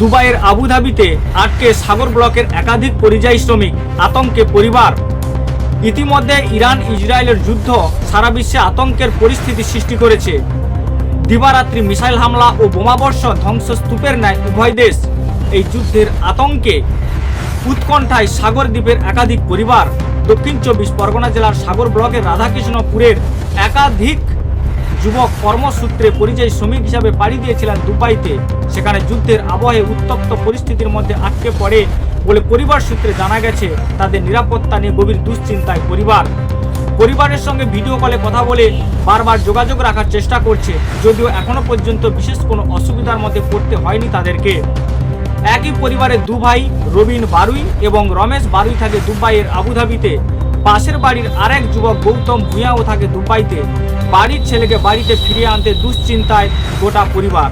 দুবাইয়ের আবুধাবিতে আটকে সাগর ব্লকের একাধিক পরিযায়ী শ্রমিক, আতঙ্কে পরিবার। ইতিমধ্যে ইরান ইসরায়েলের যুদ্ধ সারা বিশ্বে আতঙ্কের পরিস্থিতি সৃষ্টি করেছে। দিবারাত্রি মিসাইল হামলা ও বোমাবর্ষণ ধ্বংসস্তূপের ন্যায় উভয় দেশ। এই যুদ্ধের আতঙ্কে উৎকণ্ঠায় সাগর দ্বীপের একাধিক পরিবার। দক্ষিণ 24 পরগনা জেলার সাগর ব্লকের রাধাকৃষ্ণপুরের একাধিক যুবক কর্মসূত্রে পরিযায়ী শ্রমিক হিসাবে পাড়ি দিয়েছিলেন দুবাইতে। সেখানে যুদ্ধের আবহে উত্তপ্ত পরিস্থিতির মধ্যে আটকে পড়ে বলে পরিবার সূত্রে জানা গেছে। তাদের নিরাপত্তা নিয়ে গভীর দুশ্চিন্তায় পরিবারের সঙ্গে ভিডিও কলে কথা বলে বারবার যোগাযোগ রাখার চেষ্টা করছে, যদিও এখনো পর্যন্ত বিশেষ কোনো অসুবিধার মধ্যে পড়তে হয়নি তাদেরকে। একই পরিবারের দু ভাই রবিন বারুই এবং রমেশ বারুই থাকে দুবাইয়ের আবুধাবিতে। পাশের বাড়ির আরেক যুবক গৌতম ভূঁইয়াও থাকে দুবাইতে। বাড়ির ছেলেকে বাড়িতে ফিরিয়ে আনতে দুশ্চিন্তায় গোটা পরিবার।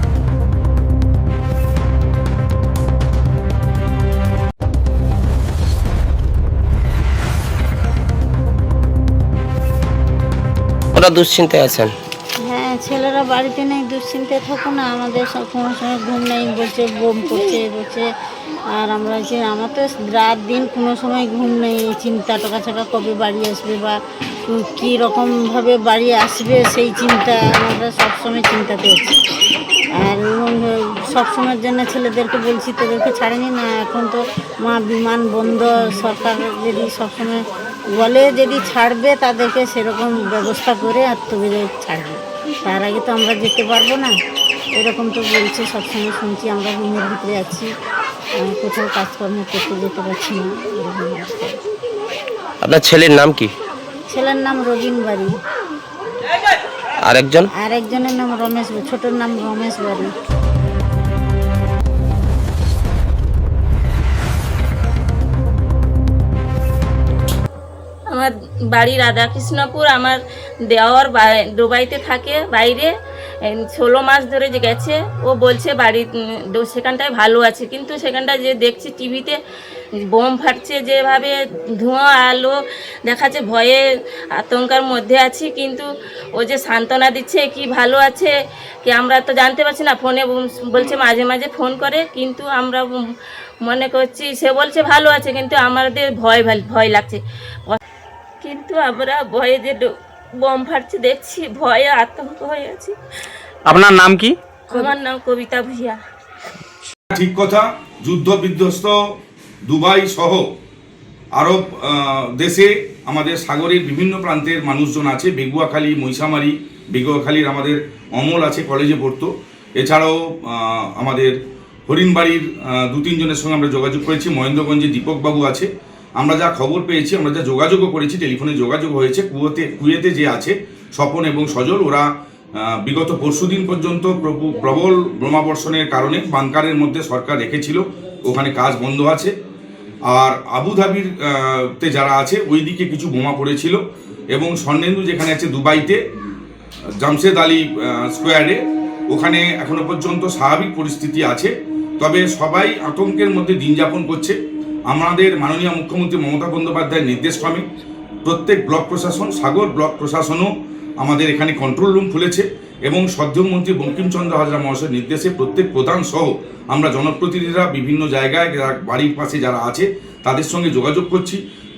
ওরা দুশ্চিন্তায় আছেন। হ্যাঁ, ছেলেরা বাড়িতে নেই, দুশ্চিন্তায় থাকো না। আমাদের সব কোনো সময় ঘুম নেই, বলছে বোম করছে বলছে। আর আমরা যে আমার তো রাত দিন কোনো সময় ঘুম নেই, চিন্তা টাকা কবে বাড়ি আসবে বা কী রকমভাবে বাড়ি আসবে সেই চিন্তা। আমরা সবসময় চিন্তাতে আছি। আর সবসময়ের জন্য ছেলেদেরকে বলছি তোদেরকে ছাড়েনি না। এখন তো বিমান বন্ধ, সরকার যদি সবসময় বলে যদি ছাড়বে তাদেরকে সেরকম ব্যবস্থা করে আর তবে ছাড়বে। তার আগে তো আমরা যেতে পারবো না, এরকম তো বলছে। সবসময় শুনছি, আমরা রুমের ভিতরে আছি, কোথাও কাজকর্ম করতে যেতে পারছি না। আপনার ছেলের নাম কি? ছেলের নাম রবিন বাড়ি, আরেকজনের নাম রমেশ, ছোটোর নাম রমেশ বাড়ি। আমার বাড়ি রাধাকৃষ্ণপুর। আমার দেওয়ার দুবাইতে থাকে বাইরে, 16 মাস ধরে যে গেছে। ও বলছে বাড়ি সেখানটায় ভালো আছে, কিন্তু সেখানটায় যে দেখছি টিভিতে বোম ফাটছে, যেভাবে ধোঁয়া আলো দেখাচ্ছে, ভয়ে আতঙ্কের মধ্যে আছি। কিন্তু ও যে সান্ত্বনা দিচ্ছে কি ভালো আছে কি আমরা তো জানতে পারছি না। ফোনে বলছে মাঝে মাঝে ফোন করে, কিন্তু আমরা মনে করছি সে বলছে ভালো আছে, কিন্তু আমাদের ভয় লাগছে। কিন্তু আমরা ভয়ে যে বোম ফাটছে দেখছি, ভয়ে আতঙ্ক হয়ে আছি। আপনার নাম কি? আমার নাম কবিতা ভূঁইয়া। ঠিক কথা। যুদ্ধ বিধ্বস্ত দুবাই সহ আরব দেশে আমাদের সাগরের বিভিন্ন প্রান্তের মানুষজন আছে। বেগুয়াখালী, মহিষামারি, বেগুয়াখালীর আমাদের অমল আছে, কলেজে পড়তো। এছাড়াও আমাদের হরিণবাড়ির 2-3 জনের সঙ্গে আমরা যোগাযোগ করেছি। মহেন্দ্রগঞ্জে দীপকবাবু আছে। আমরা যা খবর পেয়েছি, আমরা যা যোগাযোগও করেছি, টেলিফোনে যোগাযোগ হয়েছে। কুয়েতে যে আছে স্বপন এবং সজল, ওরা বিগত পরশুদিন পর্যন্ত প্রবল বোমাবর্ষণের কারণে বাংকারের মধ্যে সরকার রেখেছিল, ওখানে কাজ বন্ধ আছে। আর আবুধাবির তে যারা আছে ওই দিকে কিছু বোমা পড়েছিল। এবং স্বর্ণেন্দু যেখানে আছে দুবাইতে জামশেদ আলী স্কোয়ারে, ওখানে এখনো পর্যন্ত স্বাভাবিক পরিস্থিতি আছে। তবে সবাই আতঙ্কের মধ্যে দিন যাপন করছে। আমাদের মাননীয় মুখ্যমন্ত্রী মমতা বন্দ্যোপাধ্যায়ের নির্দেশক্রমে প্রত্যেক ব্লক প্রশাসন, সাগর ব্লক প্রশাসনও আমাদের এখানে কন্ট্রোল রুম খুলেছে। এবং শ্রদ্ধেয় মন্ত্রী বঙ্কিমচন্দ্র হাজরা মহাশয়ের নির্দেশে প্রত্যেক প্রধান সহ আমরা জনপ্রতিনিধিরা বিভিন্ন জায়গায় বাড়ির পাশে যারা আছে তাদের সঙ্গে যোগাযোগ করছি।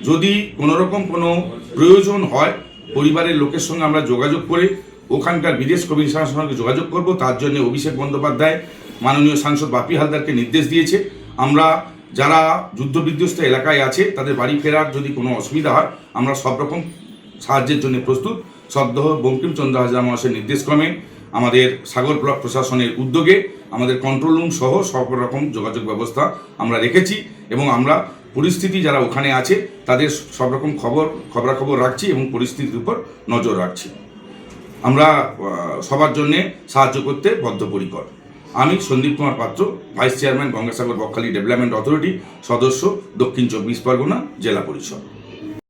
যদি কোনোরকম কোনো প্রয়োজন হয়, পরিবারের লোকের সঙ্গে আমরা যোগাযোগ করে ওখানকার বিদেশ কমিশনের সঙ্গে যোগাযোগ করব। তার জন্য অভিষেক বন্দ্যোপাধ্যায় মাননীয় সাংসদ বাপি হালদারকে নির্দেশ দিয়েছে। আমরা যারা যুদ্ধবিধ্বস্ত এলাকায় আছে তাদের বাড়ি ফেরার যদি কোনো অসুবিধা হয়, আমরা সব রকম সাহায্যের জন্য প্রস্তুত। সদ্য বঙ্কিমচন্দ্র হাজরা মহাশয়ের নির্দেশক্রমে আমাদের সাগর ব্লক প্রশাসনের উদ্যোগে আমাদের কন্ট্রোল রুম সহ সব রকম যোগাযোগ ব্যবস্থা আমরা রেখেছি। এবং আমরা পরিস্থিতি যারা ওখানে আছে তাদের সব রকম খবরাখবর রাখছি এবং পরিস্থিতির উপর নজর রাখছি। আমরা সবার জন্যে সাহায্য করতে বদ্ধপরিকর। আমি সন্দীপ কুমার পাত্র, vice chairman, Gangasagar Bakkhali development authority, সদস্য, দক্ষিণ 24 পরগনা জেলা পরিষদ।